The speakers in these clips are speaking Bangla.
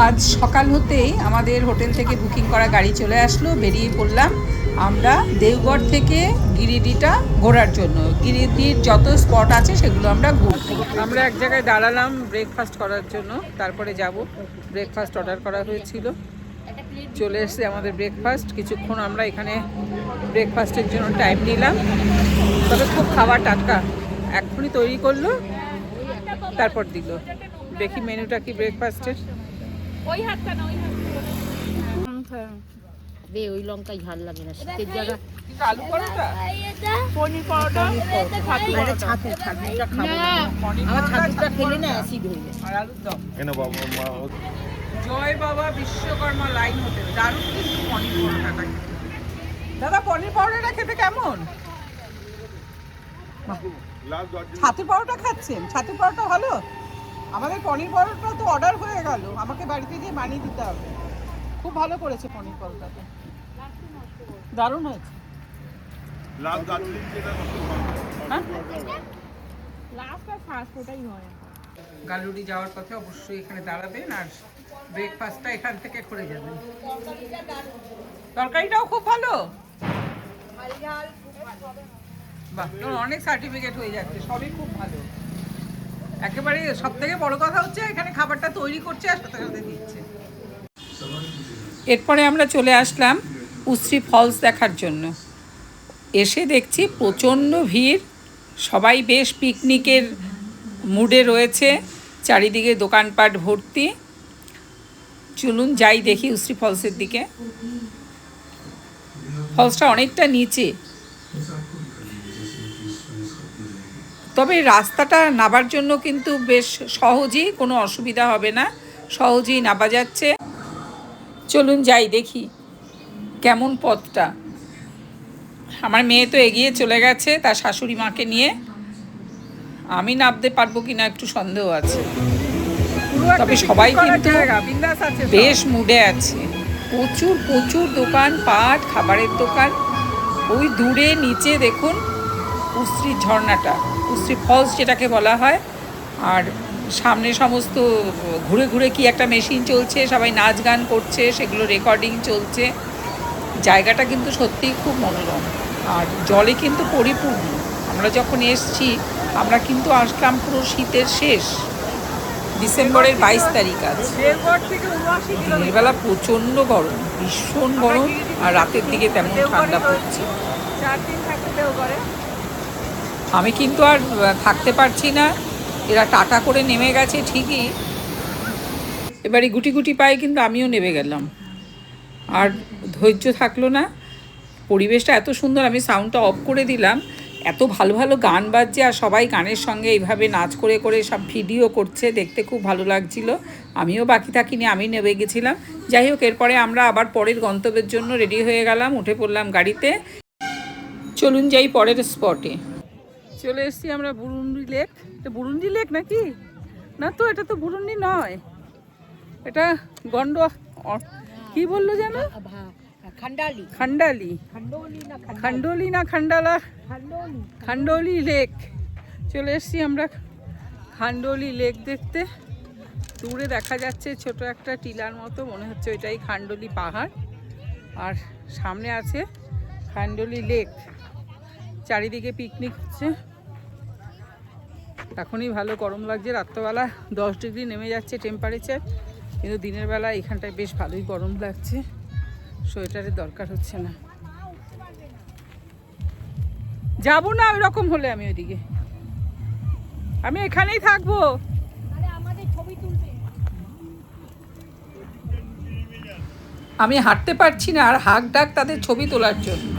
আজ সকাল হতেই আমাদের হোটেল থেকে বুকিং করা গাড়ি চলে আসলো, বেরিয়ে পড়লাম আমরা দেওঘর থেকে গিরিডিটা ঘোরার জন্য। গিরিডির যত স্পট আছে সেগুলো আমরা ঘুরবো। আমরা এক জায়গায় দাঁড়ালাম ব্রেকফাস্ট করার জন্য, তারপরে যাব। ব্রেকফাস্ট অর্ডার করা হয়েছিল, চলে এসছে আমাদের ব্রেকফাস্ট। কিছুক্ষণ আমরা এখানে ব্রেকফাস্টের জন্য টাইম নিলাম, তবে খুব খাবার টাটকা, এক্ষুনি তৈরি করলো তারপর দিল। দেখি মেনুটা কি ব্রেকফাস্টের। ওই হাতটা না, ওই হাতটা বে ওই লঙ্কায় ঝাল লাগে না, শীতের জায়গা। আলু পরোটা, পনির পরোটা, ছাতুটা খাবো না, আমার ছাতুটা খেলে না অ্যাসিড হয়ে যায়। আর আলুর দম। জয় বাবা বিশ্বকর্মা লাইন হোটেল, দারুণ কিন্তু পনির পরোটাটা। দাদা পনির পরোটাটা খেতে কেমন? ছাতু পরোটা খাচ্ছেন? ছাতু পরোটা ভালো। আমাদের পনির পরোটা তো অর্ডার হয়ে গেল, আমাকে বাড়িতে গিয়ে বানিয়ে দিতে হবে। খুব ভালো করেছে পনির পরোটাটা, দারুণ হয়েছে। গালুড়ি যাওয়ার পথে অবশ্যই এখানে দাঁড়াবেন আর ব্রেকফাস্টটা এখান থেকে করে যাবেন। তরকারিটাও খুব ভালো, বাহ, অনেক সার্টিফিকেট হয়ে যাচ্ছে, সবই খুব ভালো। একেবারে সব থেকে বড় কথা হচ্ছে এখানে খাবারটা তৈরি করছে আর সাথে সাথে দিচ্ছে। এরপরে আমরা চলে আসলাম উশ্রী ফলস দেখার জন্য। এসে দেখছি প্রচণ্ড ভিড়, সবাই বেশ পিকনিকের মুডে রয়েছে, চারিদিকে দোকানপাট ভর্তি। চলুন যাই দেখি উশ্রী ফলসের দিকে। ফলসটা অনেকটা নিচে, তবে রাস্তাটা নামার জন্য কিন্তু বেশ সহজেই, কোনো অসুবিধা হবে না, সহজেই নামা যাচ্ছে। চলুন যাই দেখি কেমন পথটা। আমার মেয়ে তো এগিয়ে চলে গেছে তার শাশুড়ি মাকে নিয়ে, আমি নামতে পারবো কিনা একটু সন্দেহ আছে। তবে সবাই কিন্তু বেশ মুডে আছে, প্রচুর প্রচুর দোকান পাট, খাবারের দোকান। ওই দূরে নিচে দেখুন উশ্রীর ঝর্ণাটা, উশ্রী ফলস যেটাকে বলা হয়। আর সামনে সমস্ত ঘুরে ঘুরে কি একটা মেশিন চলছে, সবাই নাচ গান করছে, সেগুলো রেকর্ডিং চলছে। জায়গাটা কিন্তু সত্যিই খুব মনোরম আর জলে কিন্তু পরিপূর্ণ। আমরা যখন এসছি আমরা কিন্তু আসলাম পুরো শীতের শেষ, ডিসেম্বরের 22 তারিখ আছে। দিনের বেলা প্রচণ্ড গরম, ভীষণ গরম, আর রাতের দিকে তেমন ঠান্ডা পড়ছে। আমি কিন্তু আর থাকতে পারছি না, এরা টাটা করে নেমে গেছে ঠিকই, এবারে গুটি গুটি পায়ে কিন্তু আমিও নেমে গেলাম, আর ধৈর্য থাকলো না। পরিবেশটা এত সুন্দর, আমি সাউন্ডটা অফ করে দিলাম, এত ভালো ভালো গান বাজছে আর সবাই গানের সঙ্গে এইভাবে নাচ করে করে সব ভিডিও করছে, দেখতে খুব ভালো লাগছিল। আমিও বাকি থাকিনি, আমি নেমে গেছিলাম। যাই হোক, এরপরে আমরা আবার পরের গন্তব্যের জন্য রেডি হয়ে গেলাম, উঠে পড়লাম গাড়িতে। চলুন যাই পরের স্পটে। চলে এসেছি আমরা বুরুন্ডি লেক। এটা বুরুন্ডি লেক নাকি? না তো, এটা তো বুরুন্ডি নয়, এটা গন্ড, কি বললো যেন, খান্ডালি, খান্ডলি না খান্ডালা, খান্ডলি লেক। চলে এসেছি আমরা খান্ডলি লেক দেখতে। দূরে দেখা যাচ্ছে ছোট একটা টিলার মতো, মনে হচ্ছে ওইটাই খান্ডলি পাহাড়, আর সামনে আছে খান্ডলি লেক। চারিদিকে পিকনিক হচ্ছে। এখনই ভালো গরম লাগছে, রাত্রবেলা 10 ডিগ্রি নেমে যাচ্ছে টেম্পারেচার, কিন্তু দিনের বেলা এখানটায় বেশ ভালোই গরম লাগছে, সোয়েটারের দরকার হচ্ছে না। যাবো না ওই রকম হলে, আমি ওইদিকে, আমি এখানেই থাকবো। আমি হাঁটতে পারছি না, আর হাঁক ডাক তাদের ছবি তোলার জন্য।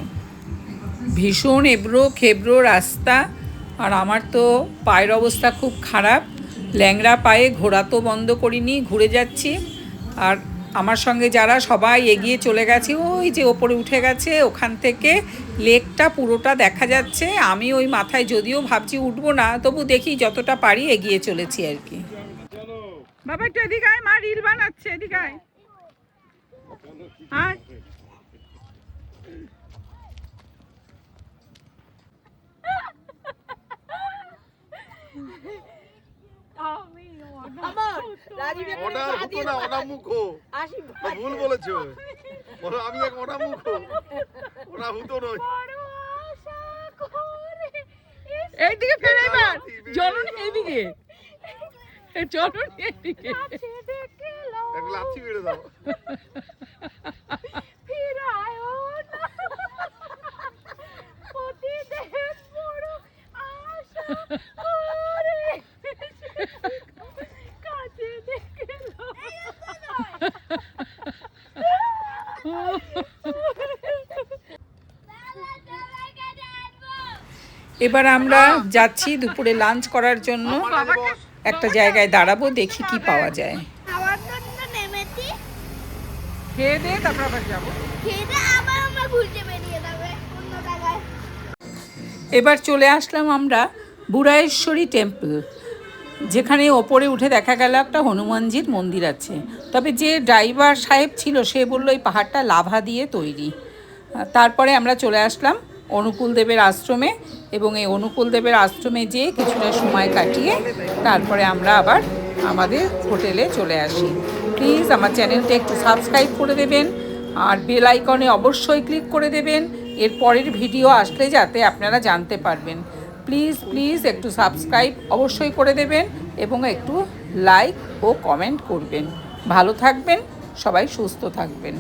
ভীষণ এবড়ো খেবড়ো রাস্তা, আর আমার তো পায়ের অবস্থা খুব খারাপ, ল্যাংড়া পায়ে ঘোরা তো বন্ধ করিনি, ঘুরে যাচ্ছি। আর আমার সঙ্গে যারা সবাই এগিয়ে চলে গেছে, ওই যে ওপরে উঠে গেছে, ওখান থেকে লেকটা পুরোটা দেখা যাচ্ছে। আমি ওই মাথায় যদিও ভাবছি উঠবো না, তবু দেখি যতটা পারি এগিয়ে চলেছি আর কি। বাবা একটু এদিকে আয়, মা রিল বানাচ্ছে, এদিকে আয়। হ্যাঁ, আমার রাজীব ওটা হতো না, অনামুখো। ভুল বলেছো, বলো আমি এক অনামুখো, ওটা হতো নয়। এইদিকে ফেরে এবার, জননী এইদিকে, জননী এইদিকে। এক লাথি মেরে দাও। এবার আমরা যাচ্ছি দুপুরে লাঞ্চ করার জন্য। একটা জায়গায় দাঁড়াবো, দেখি কি পাওয়া যায়। খাওয়ার জন্য নেমেছি, খেয়ে দিয়ে তারপর আবার যাবো। খেতে আবার আমরা ঘুরতে বেরিয়ে যাবে অন্য জায়গায়। এবার চলে আসলাম আমরা বুড়ায়েশ্বরী টেম্পল, যেখানে ওপরে উঠে দেখা গেল একটা হনুমানজির মন্দির আছে। তবে যে ড্রাইভার সাহেব ছিল সে বলল এই পাহাড়টা লাভা দিয়ে তৈরি। তারপরে আমরা চলে আসলাম অনুকূল দেবের আশ্রমে, এবং এই অনুকূল দেবের আশ্রমে যেয়ে কিছুটা সময় কাটিয়ে তারপরে আমরা আবার আমাদের হোটেলে চলে আসি। প্লিজ আমার চ্যানেলটা একটু সাবস্ক্রাইব করে দেবেন, আর বেল আইকনে অবশ্যই ক্লিক করে দেবেন এর পরের ভিডিও আসলে যাতে আপনারা জানতে পারবেন। প্লিজ প্লিজ একটু সাবস্ক্রাইব অবশ্যই করে দেবেন এবং একটু লাইক ও কমেন্ট করবেন। ভালো থাকবেন, সবাই সুস্থ থাকবেন।